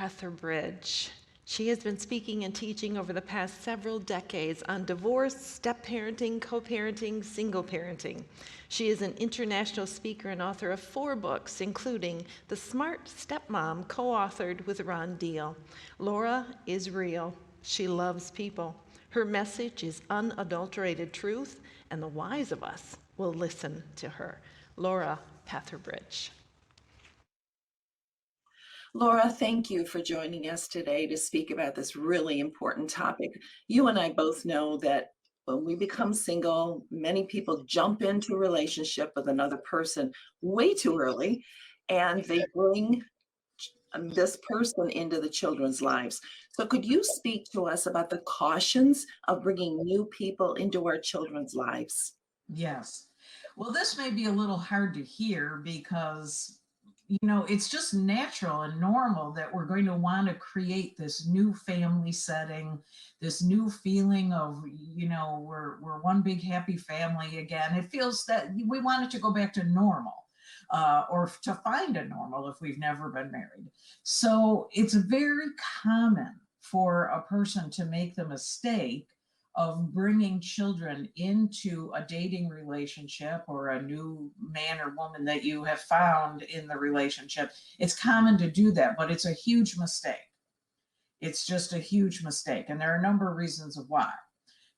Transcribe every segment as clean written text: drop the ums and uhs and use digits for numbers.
Petherbridge. She has been speaking and teaching over the past several decades on divorce, step-parenting, co-parenting, single parenting. She is an international speaker and author of 4 books, including The Smart Stepmom, co-authored with Ron Deal. Laura is real. She loves people. Her message is unadulterated truth, and the wise of us will listen to her. Laura Petherbridge. Laura, thank you for joining us today to speak about this really important topic. You and I both know that when we become single, many people jump into a relationship with another person way too early, and they bring this person into the children's lives. So could you speak to us about the cautions of bringing new people into our children's lives? Yes. Well, this may be a little hard to hear because, it's just natural and normal that we're going to want to create this new family setting, this new feeling of, we're one big happy family again. It feels that we want it to go back to normal. Or to find a normal if we've never been married. So it's very common for a person to make the mistake of bringing children into a dating relationship or a new man or woman that you have found in the relationship. It's common to do that, but it's a huge mistake. It's just a huge mistake. And there are a number of reasons why.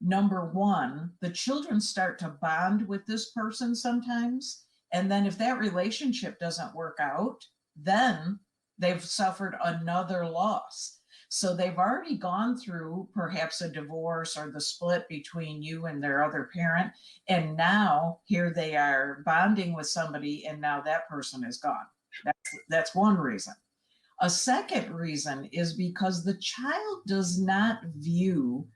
Number one, the children start to bond with this person sometimes. And then if that relationship doesn't work out, then they've suffered another loss. So they've already gone through perhaps a divorce or the split between you and their other parent. And now here they are bonding with somebody, and now that person is gone. That's one reason. A second reason is because the child does not view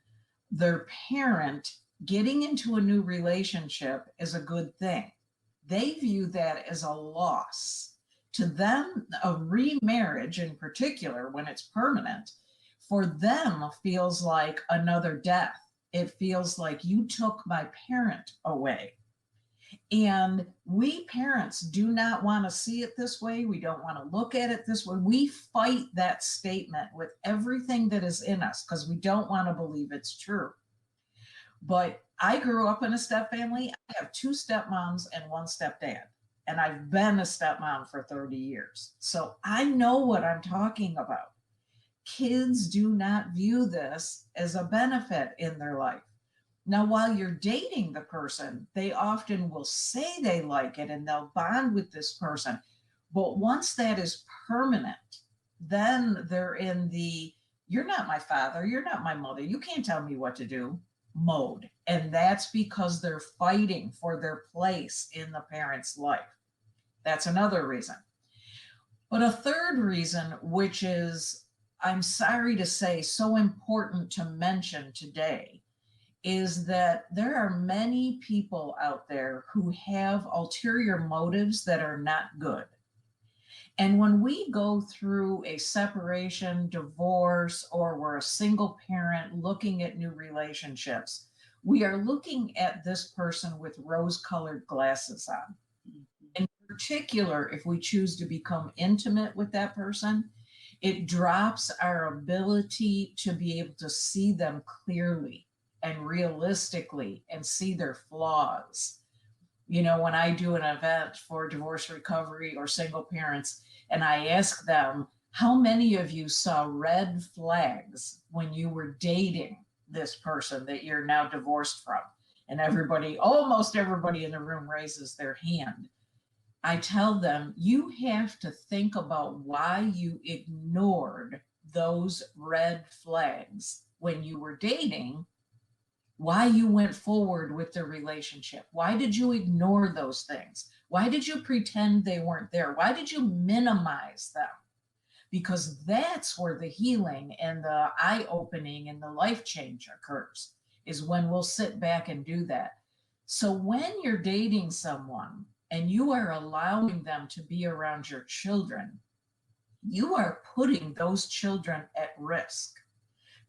their parent getting into a new relationship as a good thing. They view that as a loss. To them, a remarriage in particular, when it's permanent, for them feels like another death. It feels like you took my parent away. And we parents do not want to see it this way. We don't want to look at it this way. We fight that statement with everything that is in us because we don't want to believe it's true. But I grew up in a step family. I have 2 stepmoms and 1 stepdad. And I've been a stepmom for 30 years. So I know what I'm talking about. Kids do not view this as a benefit in their life. Now, while you're dating the person, they often will say they like it and they'll bond with this person. But once that is permanent, then they're in the, you're not my father, you're not my mother, you can't tell me what to do mode. And that's because they're fighting for their place in the parent's life. That's another reason. But a third reason, which is, I'm sorry to say, so important to mention today, is that there are many people out there who have ulterior motives that are not good. And when we go through a separation, divorce, or we're a single parent looking at new relationships, we are looking at this person with rose-colored glasses on. In particular, if we choose to become intimate with that person, it drops our ability to be able to see them clearly and realistically and see their flaws. When I do an event for divorce recovery or single parents, and I ask them, how many of you saw red flags when you were dating this person that you're now divorced from? And almost everybody in the room raises their hand. I tell them, you have to think about why you ignored those red flags when you were dating, why you went forward with the relationship. Why did you ignore those things? Why did you pretend they weren't there? Why did you minimize them? Because that's where the healing and the eye-opening and the life change occurs, is when we'll sit back and do that. So when you're dating someone and you are allowing them to be around your children, you are putting those children at risk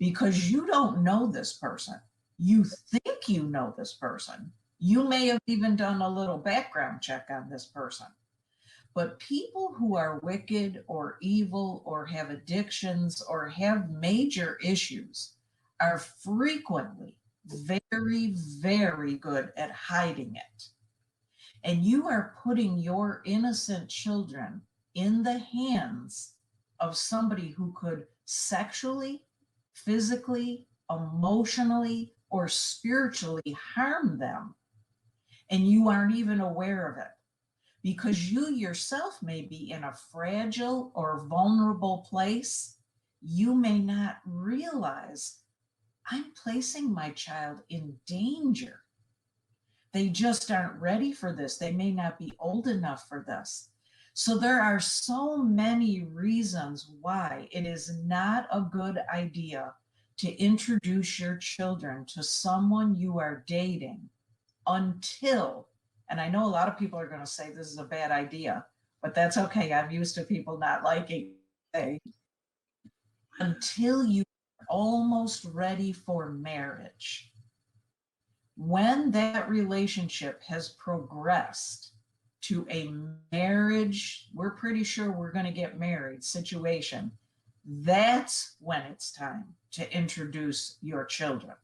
because you don't know this person. You think you know this person. You may have even done a little background check on this person. But people who are wicked or evil or have addictions or have major issues are frequently very, very good at hiding it. And you are putting your innocent children in the hands of somebody who could sexually, physically, emotionally, or spiritually harm them. And you aren't even aware of it because you yourself may be in a fragile or vulnerable place. You may not realize I'm placing my child in danger. They just aren't ready for this. They may not be old enough for this. So there are so many reasons why it is not a good idea to introduce your children to someone you are dating until, and I know a lot of people are going to say this is a bad idea, but that's okay. I'm used to people not liking it. Until you are almost ready for marriage. When that relationship has progressed to a marriage, we're pretty sure we're going to get married situation, that's when it's time to introduce your children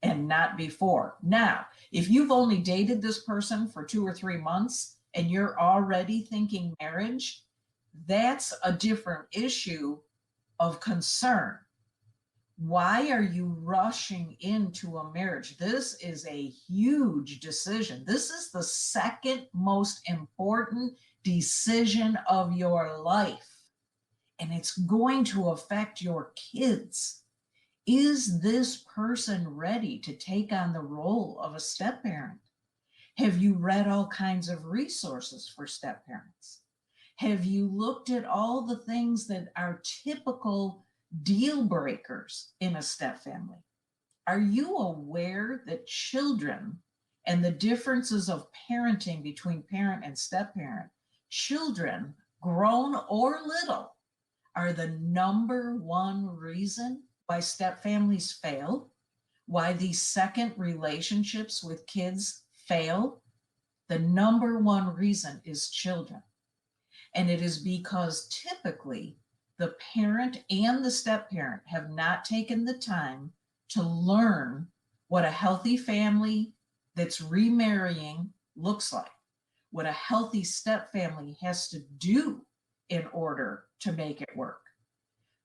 and not before. Now, if you've only dated this person for 2 or 3 months and you're already thinking marriage, that's a different issue of concern. Why are you rushing into a marriage? This is a huge decision. This is the second most important decision of your life, and it's going to affect your kids. Is this person ready to take on the role of a step-parent? Have you read all kinds of resources for step-parents? Have you looked at all the things that are typical deal breakers in a step family? Are you aware that children and the differences of parenting between parent and step parent, children, grown or little, are the number one reason why step families fail, why these second relationships with kids fail? The number one reason is children. And it is because typically the parent and the step parent have not taken the time to learn what a healthy family that's remarrying looks like, what a healthy step family has to do in order to make it work.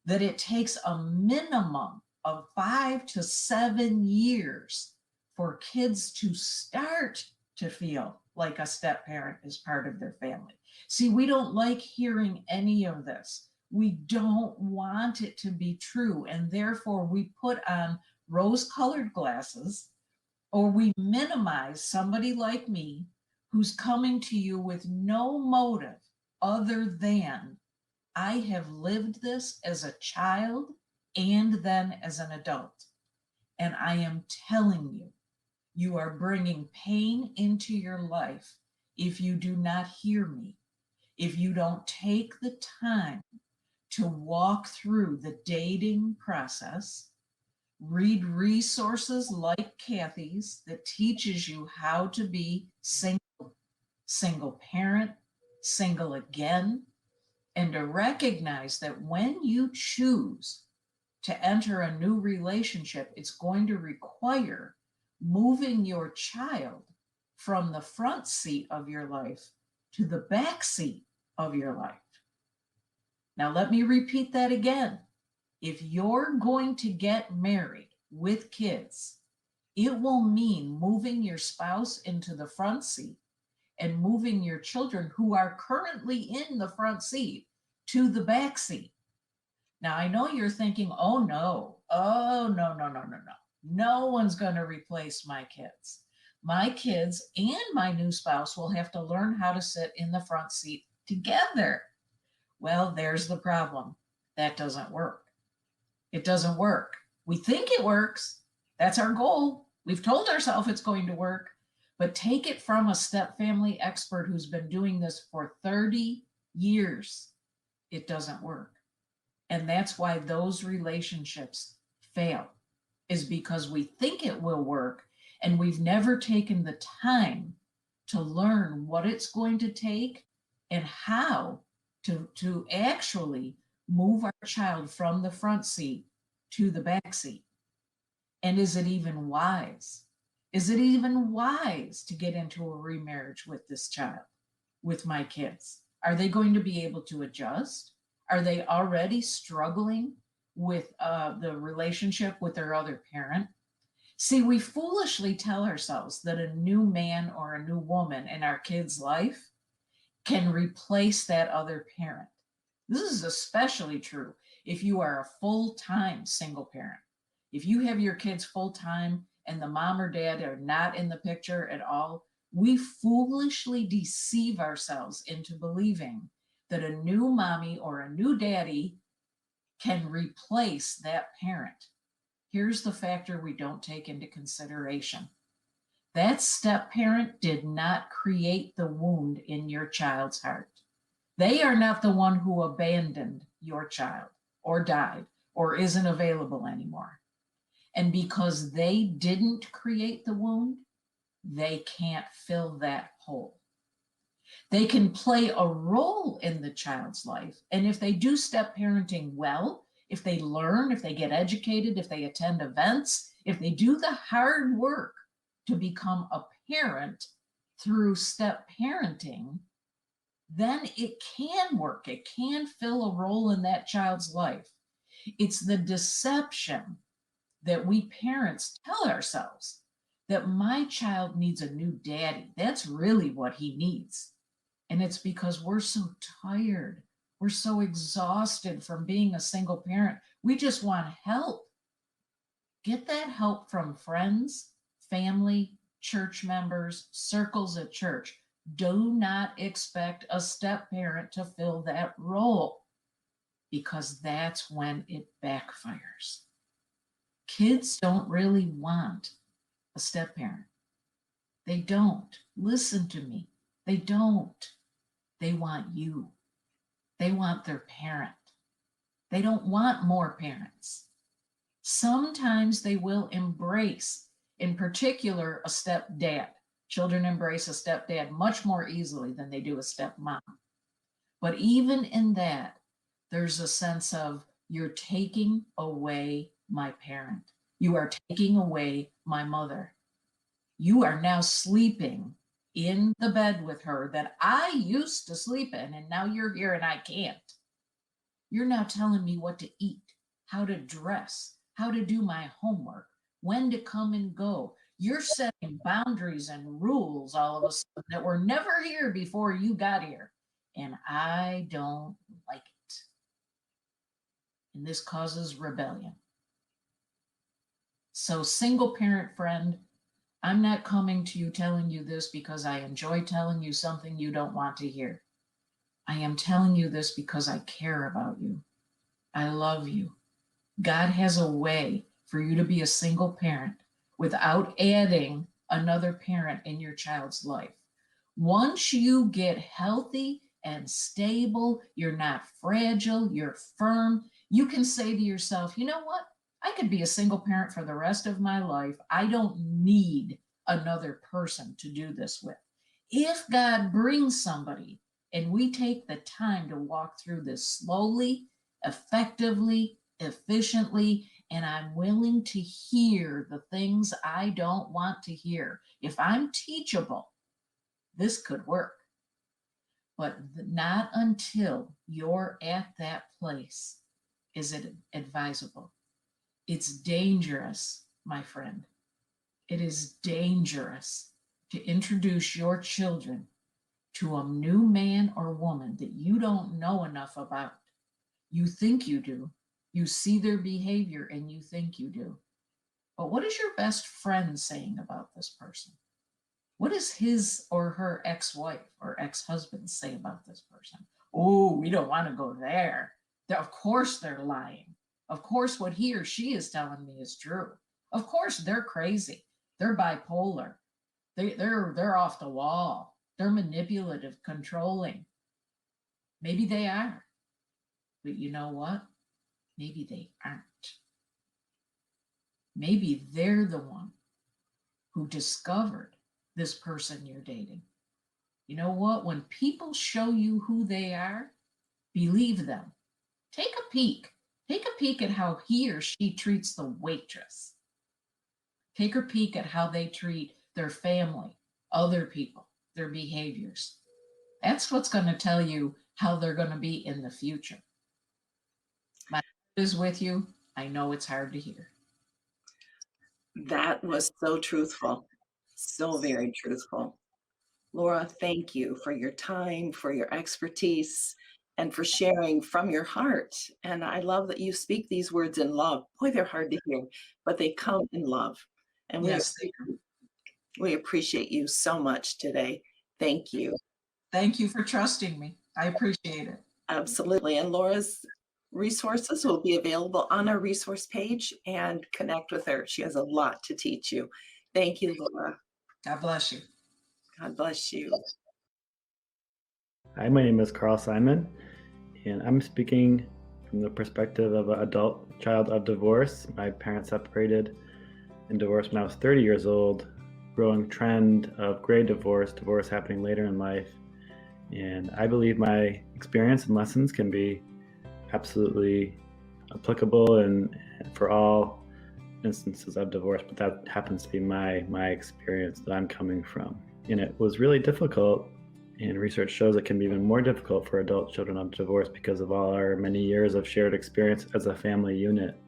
That it takes a minimum of 5 to 7 years for kids to start to feel like a step parent is part of their family. See, we don't like hearing any of this. We don't want it to be true. And therefore, we put on rose-colored glasses, or we minimize somebody like me who's coming to you with no motive other than I have lived this as a child and then as an adult. And I am telling you, you are bringing pain into your life if you do not hear me, if you don't take the time to walk through the dating process, read resources like Kathy's that teaches you how to be single, single parent, single again, and to recognize that when you choose to enter a new relationship, it's going to require moving your child from the front seat of your life to the back seat of your life. Now, let me repeat that again. If you're going to get married with kids, it will mean moving your spouse into the front seat and moving your children who are currently in the front seat to the back seat. Now, I know you're thinking, oh no, no one's going to replace my kids. My kids and my new spouse will have to learn how to sit in the front seat together. Well, there's the problem. That doesn't work. It doesn't work. We think it works. That's our goal. We've told ourselves it's going to work, but take it from a step family expert who's been doing this for 30 years. It doesn't work. And that's why those relationships fail, is because we think it will work and we've never taken the time to learn what it's going to take and how to actually move our child from the front seat to the back seat. And is it even wise? Is it even wise to get into a remarriage with this child, with my kids? Are they going to be able to adjust? Are they already struggling with the relationship with their other parent? See, we foolishly tell ourselves that a new man or a new woman in our kid's life can replace that other parent. This is especially true if you are a full-time single parent. If you have your kids full-time and the mom or dad are not in the picture at all, we foolishly deceive ourselves into believing that a new mommy or a new daddy can replace that parent. Here's the factor we don't take into consideration. That step parent did not create the wound in your child's heart. They are not the one who abandoned your child or died or isn't available anymore. And because they didn't create the wound, they can't fill that hole. They can play a role in the child's life. And if they do step parenting well, if they learn, if they get educated, if they attend events, if they do the hard work to become a parent through step parenting, then it can work. It can fill a role in that child's life. It's the deception that we parents tell ourselves that my child needs a new daddy. That's really what he needs. And it's because we're so tired. We're so exhausted from being a single parent. We just want help. Get that help from friends, family, church members, circles at church. Do not expect a step parent to fill that role, because that's when it backfires. Kids don't really want a step parent. They don't. Listen to me. They don't. They want you. They want their parent. They don't want more parents. Sometimes they will embrace, in particular, a stepdad. Children embrace a stepdad much more easily than they do a stepmom. But even in that, there's a sense of, you're taking away my parent. You are taking away my mother. You are now sleeping in the bed with her that I used to sleep in, and now you're here and I can't. You're now telling me what to eat, how to dress, how to do my homework, when to come and go. You're setting boundaries and rules all of a sudden that were never here before you got here. And I don't like it. And this causes rebellion. So, single parent friend, I'm not coming to you telling you this because I enjoy telling you something you don't want to hear. I am telling you this because I care about you. I love you. God has a way for you to be a single parent without adding another parent in your child's life. Once you get healthy and stable, you're not fragile, you're firm, you can say to yourself, you know what? I could be a single parent for the rest of my life. I don't need another person to do this with. If God brings somebody and we take the time to walk through this slowly, effectively, efficiently, and I'm willing to hear the things I don't want to hear, if I'm teachable, this could work. But not until you're at that place is it advisable. It's dangerous, my friend. It is dangerous to introduce your children to a new man or woman that you don't know enough about. You think you do. You see their behavior and you think you do. But what is your best friend saying about this person? What does his or her ex-wife or ex-husband say about this person? Oh, we don't want to go there. Of course they're lying. Of course what he or she is telling me is true. Of course they're crazy. They're bipolar. They're off the wall. They're manipulative, controlling. Maybe they are. But you know what? Maybe they aren't. Maybe they're the one who discovered this person you're dating. You know what? When people show you who they are, believe them. Take a peek. Take a peek at how he or she treats the waitress. Take a peek at how they treat their family, other people, their behaviors. That's what's going to tell you how they're going to be in the future. My heart is with you. I know it's hard to hear. That was so truthful, so very truthful. Laura, thank you for your time, for your expertise, and for sharing from your heart. And I love that you speak these words in love. Boy, they're hard to hear, but they come in love. And Yes, we appreciate you so much today. Thank you. thank you for trusting me. I appreciate it. Absolutely. And Laura's resources will be available on our resource page, and connect with her. She has a lot to teach you. Thank you, Laura. God bless you. God bless you. Hi, my name is Carl Simon, and I'm speaking from the perspective of an adult child of divorce. My parents separated and divorced when I was 30 years old, growing trend of gray divorce happening later in life. And I believe my experience and lessons can be absolutely applicable and for all instances of divorce, but that happens to be my experience that I'm coming from. And it was really difficult, and research shows it can be even more difficult for adult children of divorce because of all our many years of shared experience as a family unit.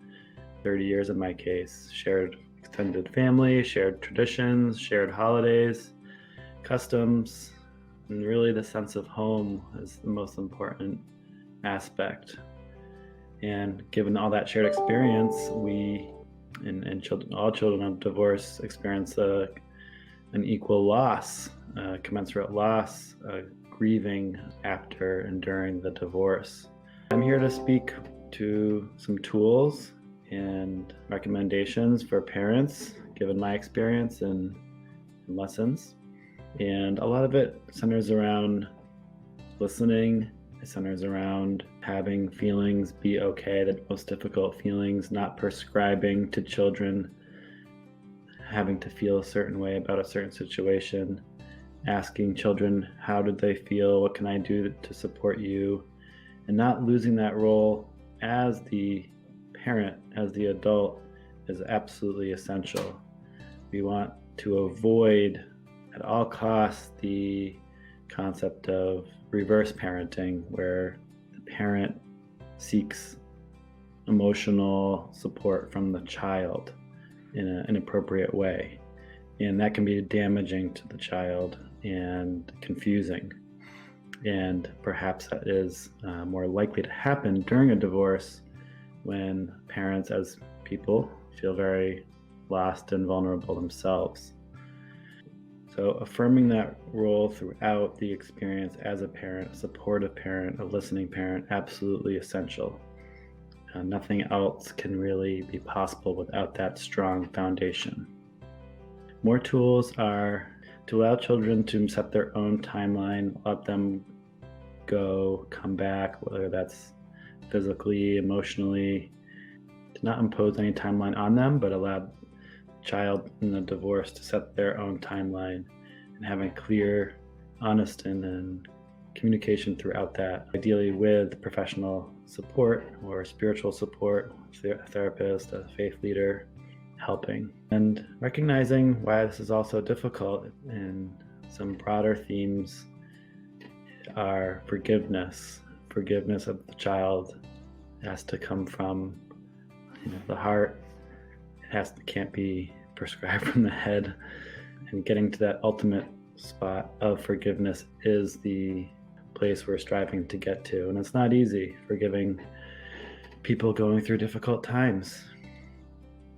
30 years in my case, shared extended family, shared traditions, shared holidays, customs, and really the sense of home is the most important aspect. And given all that shared experience, we and children, all children of divorce experience an equal loss, commensurate loss, grieving after and during the divorce. I'm here to speak to some tools and recommendations for parents, given my experience and lessons. And a lot of it centers around listening. It centers around having feelings be okay, the most difficult feelings, not prescribing to children having to feel a certain way about a certain situation, asking children, how did they feel? What can I do to support you? And not losing that role as the parent, as the adult, is absolutely essential. We want to avoid at all costs the concept of reverse parenting, where the parent seeks emotional support from the child in an appropriate way. And that can be damaging to the child and confusing. And perhaps that is more likely to happen during a divorce when parents, as people, feel very lost and vulnerable themselves. So affirming that role throughout the experience as a parent, a supportive parent, a listening parent, absolutely essential. Nothing else can really be possible without that strong foundation. More tools are to allow children to set their own timeline, let them go, come back, whether that's physically, emotionally, to not impose any timeline on them, but allow the child in the divorce to set their own timeline, and having clear, honest, and communication throughout that, ideally with professional support or spiritual support, a therapist, a faith leader helping. And recognizing why this is also difficult, and some broader themes are forgiveness of the child. It has to come from the heart. Can't be prescribed from the head. And getting to that ultimate spot of forgiveness is the place we're striving to get to. And it's not easy, forgiving people going through difficult times.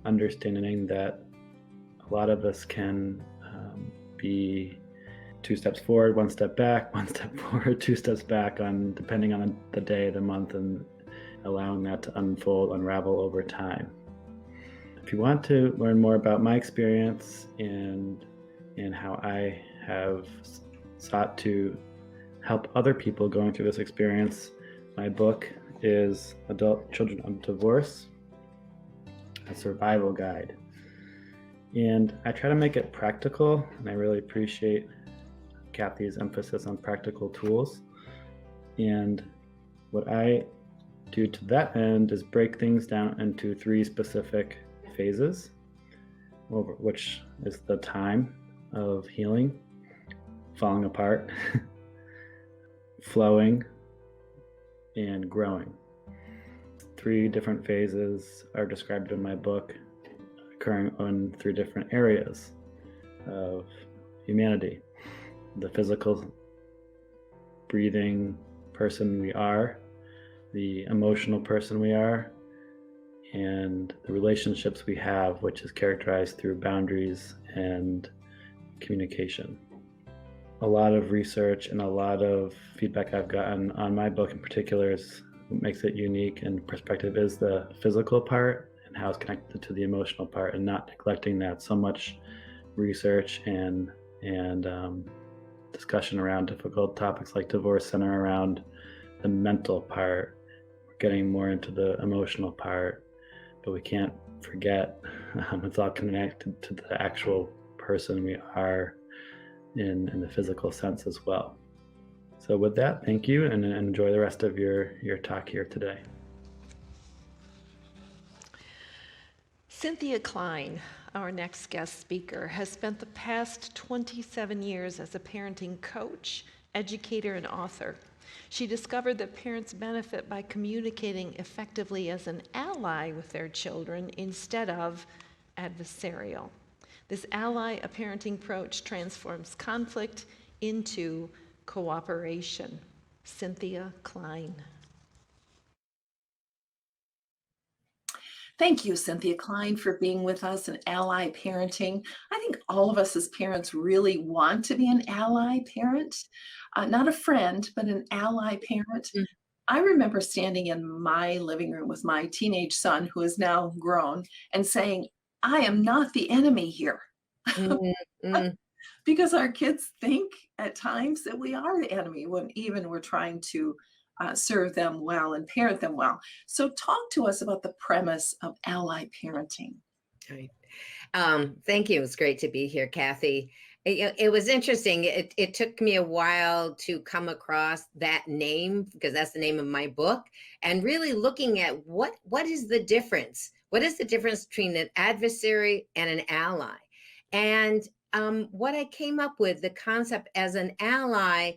Understanding that a lot of us can be 2 steps forward, 1 step back, 1 step forward, 2 steps back, depending on the day, the month, and allowing that to unravel over time. If you want to learn more about my experience and how I have sought to help other people going through this experience, my book is Adult Children of Divorce, a survival guide. And I try to make it practical, and I really appreciate Kathy's emphasis on practical tools. And what I do to that end is break things down into 3 specific phases, which is the time of healing, falling apart, flowing, and growing. 3 different phases are described in my book, occurring on 3 different areas of humanity: the physical, breathing person we are, the emotional person we are, and the relationships we have, which is characterized through boundaries and communication. A lot of research and a lot of feedback I've gotten on my book in particular is what makes it unique and perspective is the physical part and how it's connected to the emotional part, and not neglecting that. So much research and discussion around difficult topics like divorce center around the mental part. We're getting more into the emotional part, but we can't forget it's all connected to the actual person we are in the physical sense as well. So with that, thank you, and enjoy the rest of your talk here today. Cynthia Klein, our next guest speaker, has spent the past 27 years as a parenting coach, educator, and author. She discovered that parents benefit by communicating effectively as an ally with their children instead of adversarial. This ally parenting approach transforms conflict into cooperation. Cynthia Klein. Thank you, Cynthia Klein, for being with us in ally parenting. I think all of us as parents really want to be an ally parent, not a friend, but an ally parent. Mm. I remember standing in my living room with my teenage son, who is now grown, and saying, I am not the enemy here. Because our kids think at times that we are the enemy when even we're trying to serve them well and parent them well. So talk to us about the premise of ally parenting. Right. Thank you. It was great to be here, Kathy. It was interesting. It took me a while to come across that name, because that's the name of my book, and really looking at what is the difference? What is the difference between an adversary and an ally? And what I came up with, the concept as an ally,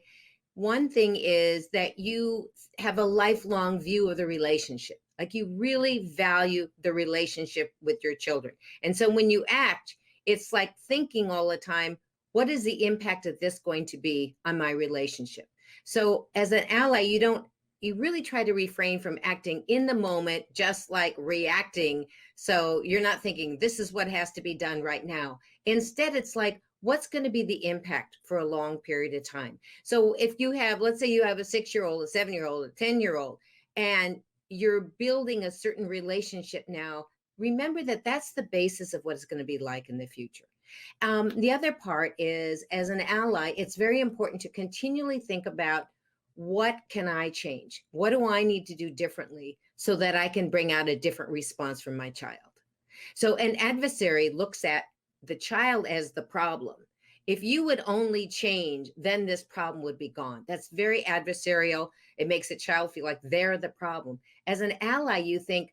one thing is that you have a lifelong view of the relationship. Like, you really value the relationship with your children. And so when you act, it's like thinking all the time, what is the impact of this going to be on my relationship? So as an ally, you really try to refrain from acting in the moment, just like reacting. So you're not thinking, this is what has to be done right now. Instead, it's like, what's going to be the impact for a long period of time? So if you have, let's say you have a 6-year-old, a 7-year-old, a 10-year-old, and you're building a certain relationship now, remember that that's the basis of what it's going to be like in the future. The other part is, as an ally, it's very important to continually think about, what can I change? What do I need to do differently so that I can bring out a different response from my child? So an adversary looks at the child as the problem. If you would only change, then this problem would be gone. That's very adversarial. It makes a child feel like they're the problem. As an ally, you think,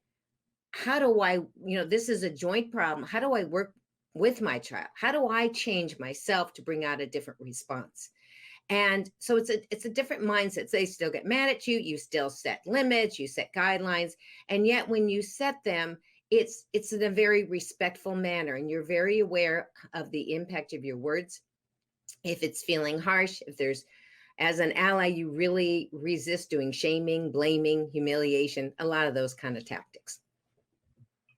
how do I, this is a joint problem. How do I work with my child? How do I change myself to bring out a different response? And so it's a different mindset. They still get mad at you. You still set limits, you set guidelines. And yet when you set them, it's in a very respectful manner, and you're very aware of the impact of your words. If it's feeling harsh, as an ally, you really resist doing shaming, blaming, humiliation, a lot of those kind of tactics.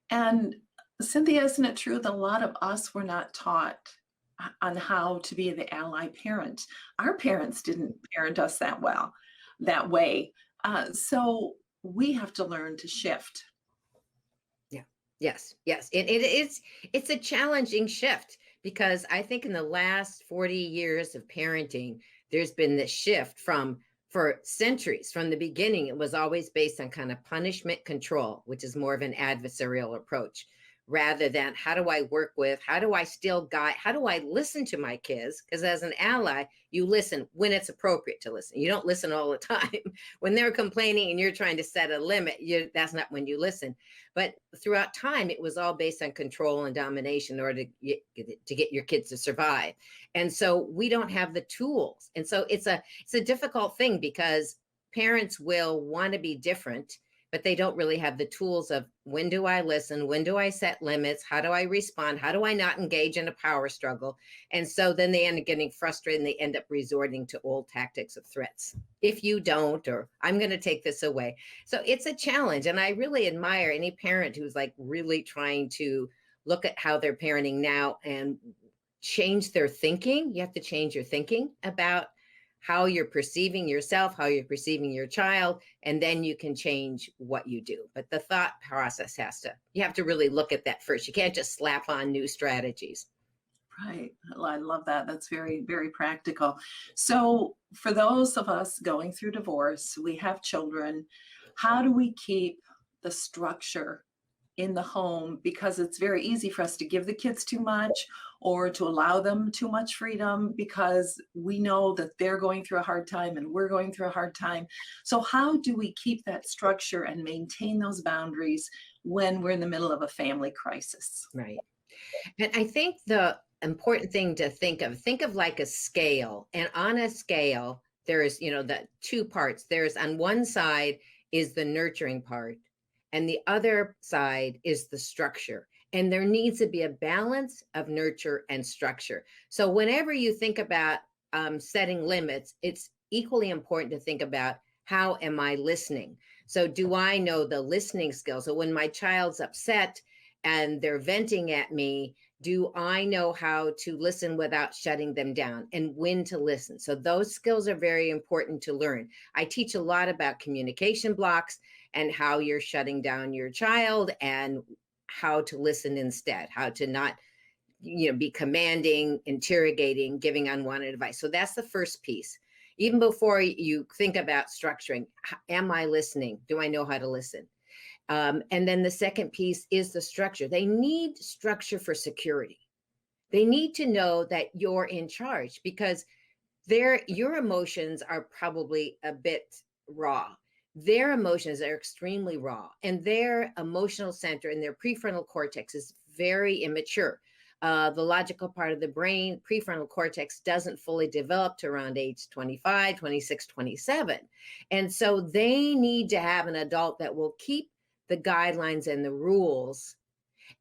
And Cynthia, isn't it true that a lot of us were not taught on how to be the ally parent? Our parents didn't parent us that way. So we have to learn to shift. Yes. It's a challenging shift, because I think in the last 40 years of parenting, there's been this shift for centuries. From the beginning, it was always based on kind of punishment control, which is more of an adversarial approach. rather than how do I work with, how do I still guide, how do I listen to my kids? Because as an ally, you listen when it's appropriate to listen. You don't listen all the time. When they're complaining and you're trying to set a limit, that's not when you listen. But throughout time, it was all based on control and domination in order to get your kids to survive. And so we don't have the tools. And so it's a difficult thing because parents will want to be different, but they don't really have the tools of when do I listen? When do I set limits? How do I respond? How do I not engage in a power struggle? And so then they end up getting frustrated and they end up resorting to old tactics of threats. If you don't, or I'm going to take this away. So it's a challenge. And I really admire any parent who's like really trying to look at how they're parenting now and change their thinking. You have to change your thinking about how you're perceiving yourself, how you're perceiving your child, and then you can change what you do. But the thought process you have to really look at that first. You can't just slap on new strategies. Right. I love that. That's very, very practical. So for those of us going through divorce, we have children, how do we keep the structure in the home? Because it's very easy for us to give the kids too much or to allow them too much freedom because we know that they're going through a hard time and we're going through a hard time. So how do we keep that structure and maintain those boundaries when we're in the middle of a family crisis? Right. And I think the important thing to think of like a scale. And on a scale, there is, the two parts. There's on one side is the nurturing part, and the other side is the structure. And there needs to be a balance of nurture and structure. So whenever you think about setting limits, it's equally important to think about how am I listening? So do I know the listening skills? So when my child's upset and they're venting at me, do I know how to listen without shutting them down and when to listen? So those skills are very important to learn. I teach a lot about communication blocks and how you're shutting down your child and how to listen instead, how to not, be commanding, interrogating, giving unwanted advice. So that's the first piece. Even before you think about structuring, am I listening? Do I know how to listen? And then the second piece is the structure. They need structure for security. They need to know that you're in charge because your emotions are probably a bit raw. Their emotions are extremely raw, and their emotional center and their prefrontal cortex is very immature. The logical part of the brain, prefrontal cortex, doesn't fully develop to around age 25, 26, 27. And so they need to have an adult that will keep the guidelines and the rules,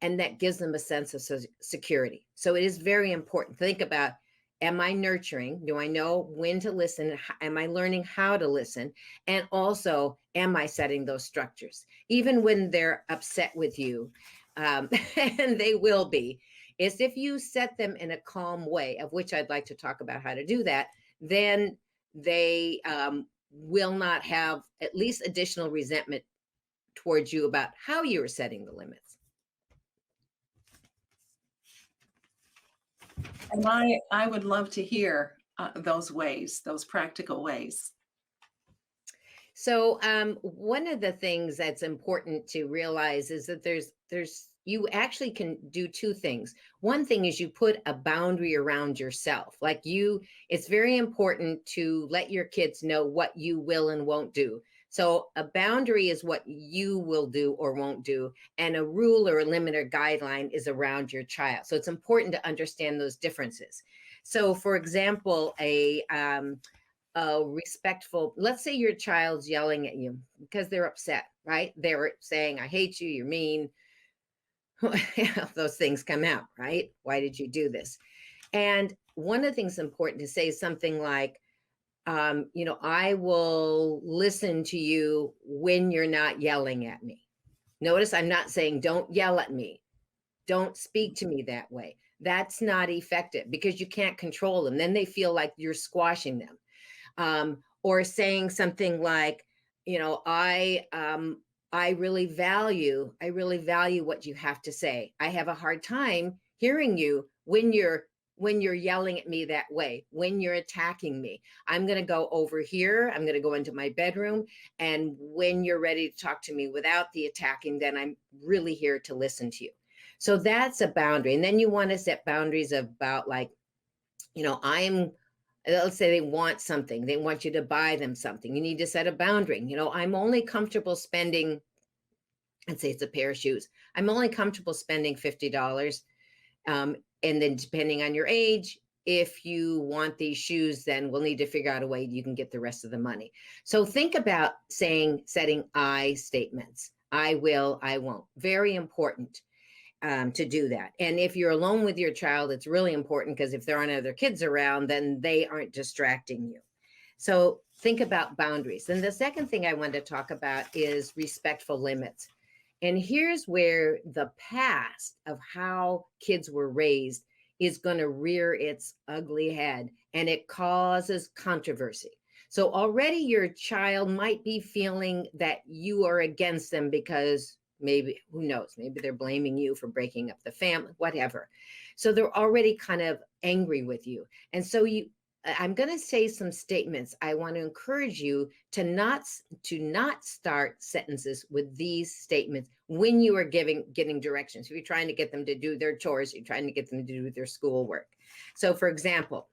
and that gives them a sense of security. So it is very important to think about, am I nurturing? Do I know when to listen? Am I learning how to listen? And also, am I setting those structures? Even when they're upset with you, and they will be, is if you set them in a calm way, of which I'd like to talk about how to do that, then they will not have at least additional resentment towards you about how you are setting the limits. And I would love to hear those ways, those practical ways. So one of the things that's important to realize is that you actually can do two things. One thing is you put a boundary around yourself. It's very important to let your kids know what you will and won't do. So a boundary is what you will do or won't do, and a rule or a limit or guideline is around your child. So it's important to understand those differences. So for example, a respectful, let's say your child's yelling at you because they're upset, right? They're saying, I hate you, you're mean. Those things come out, right? Why did you do this? And one of the things important to say is something like, I will listen to you when you're not yelling at me. Notice I'm not saying don't yell at me. Don't speak to me that way. That's not effective because you can't control them. Then they feel like you're squashing them. Or saying something like, I really value what you have to say. I have a hard time hearing you when you're yelling at me that way, when you're attacking me. I'm going to go over here. I'm going to go into my bedroom. And when you're ready to talk to me without the attacking, then I'm really here to listen to you. So that's a boundary. And then you want to set boundaries about, like, let's say they want something, they want you to buy them something. You need to set a boundary. I'm only comfortable spending, let's say it's a pair of shoes. I'm only comfortable spending $50. And then depending on your age, if you want these shoes, then we'll need to figure out a way you can get the rest of the money. So think about setting I statements. I will, I won't. Very important to do that. And if you're alone with your child, it's really important, because if there aren't other kids around, then they aren't distracting you. So think about boundaries. And the second thing I want to talk about is respectful limits. And here's where the past of how kids were raised is going to rear its ugly head, and it causes controversy. So already your child might be feeling that you are against them because maybe, who knows, maybe they're blaming you for breaking up the family, whatever. So they're already kind of angry with you. And so I'm going to say some statements. I want to encourage you to not start sentences with these statements when you are getting directions. If you're trying to get them to do their chores, you're trying to get them to do their schoolwork. So for example,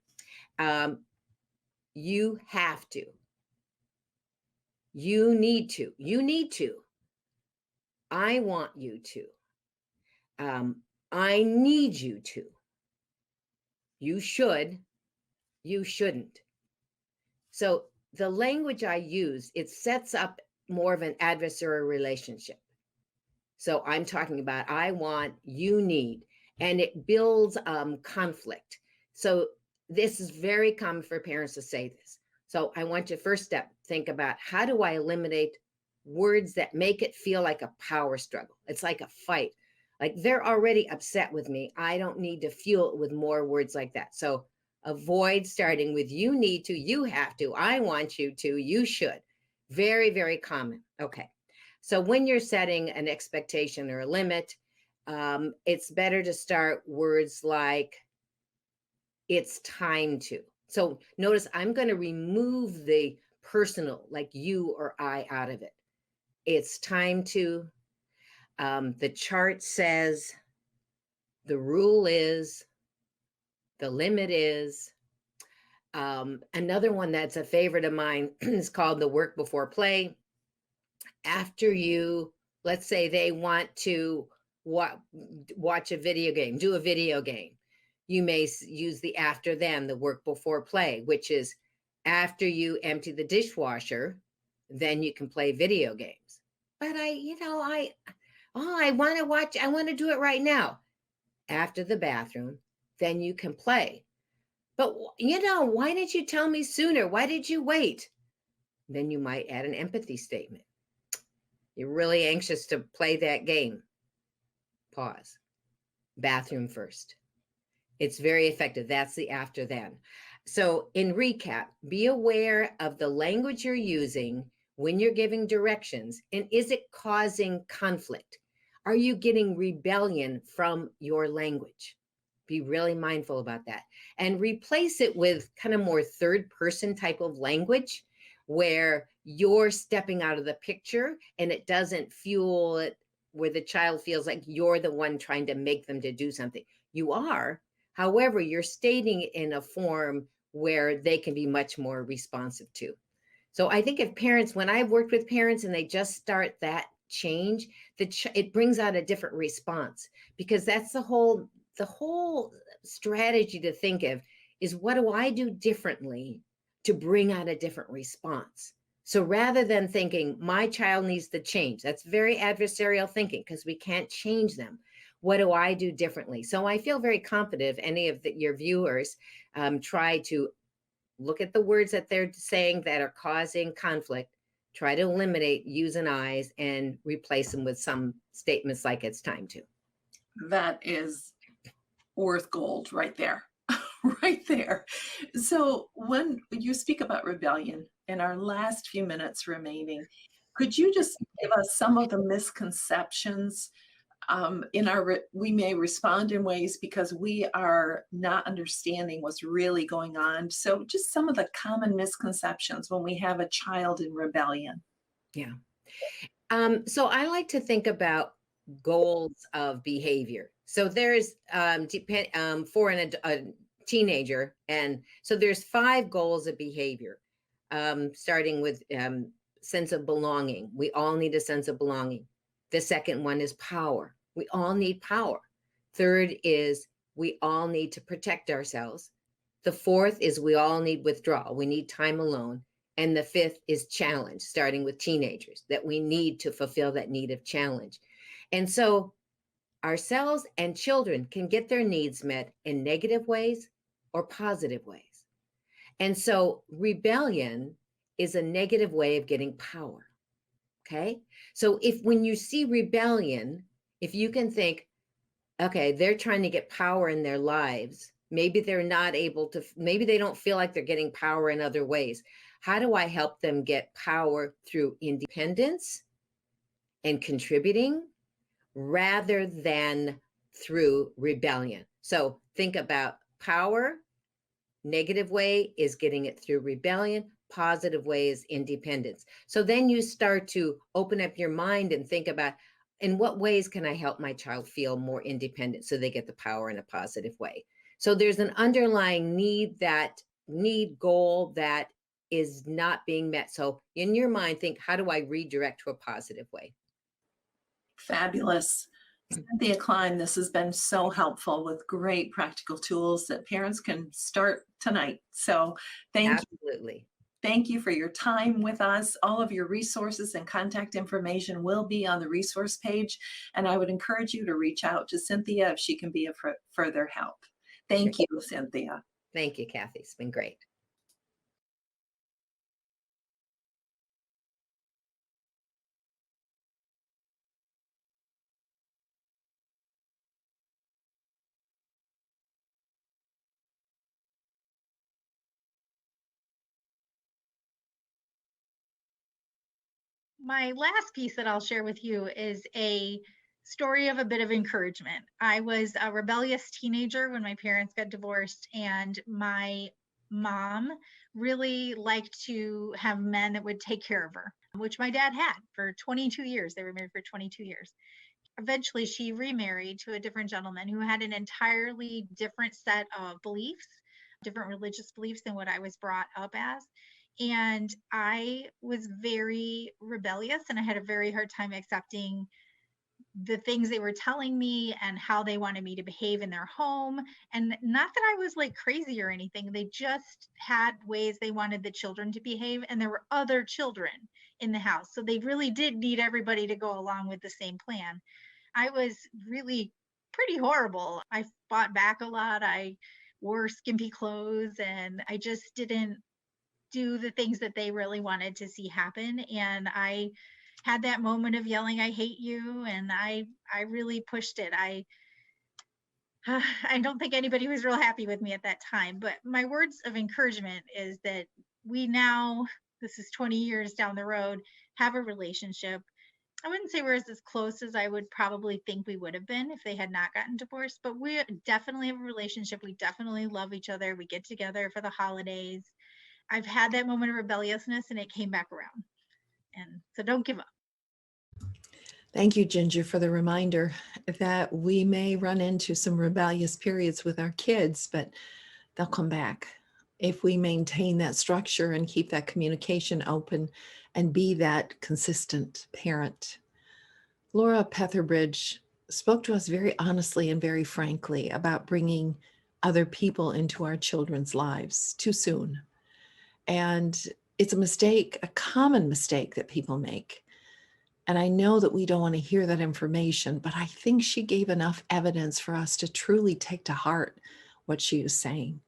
you have to, you need to, I want you to, I need you to, you should, you shouldn't. So the language I use, it sets up more of an adversarial relationship. So I'm talking about I want, you need, and it builds conflict. So this is very common for parents to say this. So I want you to first step, think about, how do I eliminate words that make it feel like a power struggle? It's like a fight. Like they're already upset with me. I don't need to fuel it with more words like that. So avoid starting with you need to, you have to, I want you to, you should. Very, very common. Okay. So when you're setting an expectation or a limit, it's better to start words like it's time to. So notice I'm going to remove the personal, like you or I, out of it. It's time to. The chart says, the rule is, the limit is. Another one that's a favorite of mine is called the work before play. After you, let's say they want to watch a video game, do a video game. You may use the after then, the work before play, which is after you empty the dishwasher, then you can play video games. But I want to watch, I want to do it right now. After the bathroom, then you can play. But, why didn't you tell me sooner? Why did you wait? Then you might add an empathy statement. You're really anxious to play that game. Pause. Bathroom first. It's very effective. That's the after then. So in recap, be aware of the language you're using when you're giving directions, and is it causing conflict? Are you getting rebellion from your language? Be really mindful about that, and replace it with kind of more third person type of language where you're stepping out of the picture and it doesn't fuel it, where the child feels like you're the one trying to make them to do something. You are, however, you're stating it in a form where they can be much more responsive to. So I think if parents, when I've worked with parents and they just start that change, it brings out a different response, because that's the whole strategy to think of is, what do I do differently to bring out a different response? So rather than thinking my child needs to change, that's very adversarial thinking, because we can't change them. What do I do differently? So I feel very confident if any of your viewers try to look at the words that they're saying that are causing conflict, try to eliminate use and I's and replace them with some statements like it's time to. That is worth gold right there. Right there. So when you speak about rebellion, in our last few minutes remaining, could you just give us some of the misconceptions? We may respond in ways because we are not understanding what's really going on. So just some of the common misconceptions when we have a child in rebellion. Yeah. So I like to think about goals of behavior. So there's for a teenager, and so there's 5 goals of behavior, starting with sense of belonging. We all need a sense of belonging. The second one is power. We all need power. Third is we all need to protect ourselves. The fourth is we all need withdrawal. We need time alone. And the fifth is challenge, starting with teenagers, that we need to fulfill that need of challenge. And so ourselves and children can get their needs met in negative ways or positive ways. And so rebellion is a negative way of getting power. Okay. So when you see rebellion, if you can think, okay, they're trying to get power in their lives. Maybe they're not able to, maybe they don't feel like they're getting power in other ways. How do I help them get power through independence and contributing rather than through rebellion? So think about power. Negative way is getting it through rebellion. Positive way is independence. So then you start to open up your mind and think about, in what ways can I help my child feel more independent so they get the power in a positive way? So there's an underlying need goal that is not being met. So in your mind, think, how do I redirect to a positive way? Fabulous. Cynthia Klein, this has been so helpful with great practical tools that parents can start tonight. So Absolutely. Thank you for your time with us. All of your resources and contact information will be on the resource page. And I would encourage you to reach out to Cynthia if she can be of further help. Thank you, Cynthia. Thank you, Kathy. It's been great. My last piece that I'll share with you is a story of a bit of encouragement. I was a rebellious teenager when my parents got divorced, and my mom really liked to have men that would take care of her, which my dad had for 22 years. They were married for 22 years. Eventually, she remarried to a different gentleman who had an entirely different set of beliefs, different religious beliefs than what I was brought up as. And I was very rebellious, and I had a very hard time accepting the things they were telling me and how they wanted me to behave in their home. And not that I was like crazy or anything, they just had ways they wanted the children to behave, and there were other children in the house. So they really did need everybody to go along with the same plan. I was really pretty horrible. I fought back a lot. I wore skimpy clothes, and I just didn't do the things that they really wanted to see happen. And I had that moment of yelling, "I hate you." And I really pushed it. I don't think anybody was real happy with me at that time, but my words of encouragement is that we now, this is 20 years down the road, have a relationship. I wouldn't say we're as close as I would probably think we would have been if they had not gotten divorced, but we definitely have a relationship. We definitely love each other. We get together for the holidays. I've had that moment of rebelliousness, and it came back around. And so don't give up. Thank you, Ginger, for the reminder that we may run into some rebellious periods with our kids, but they'll come back if we maintain that structure and keep that communication open and be that consistent parent. Laura Petherbridge spoke to us very honestly and very frankly about bringing other people into our children's lives too soon. And it's a mistake, a common mistake that people make. And I know that we don't want to hear that information, but I think she gave enough evidence for us to truly take to heart what she was saying.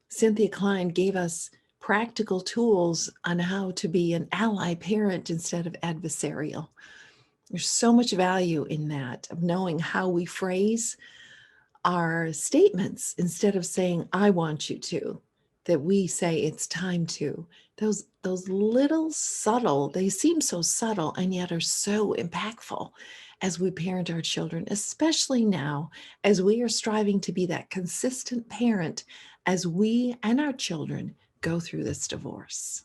Cynthia Klein gave us practical tools on how to be an ally parent instead of adversarial. There's so much value in that, of knowing how we phrase our statements instead of saying, "I want you to," that we say it's time to. Those little subtle, they seem so subtle and yet are so impactful as we parent our children, especially now as we are striving to be that consistent parent as we and our children go through this divorce.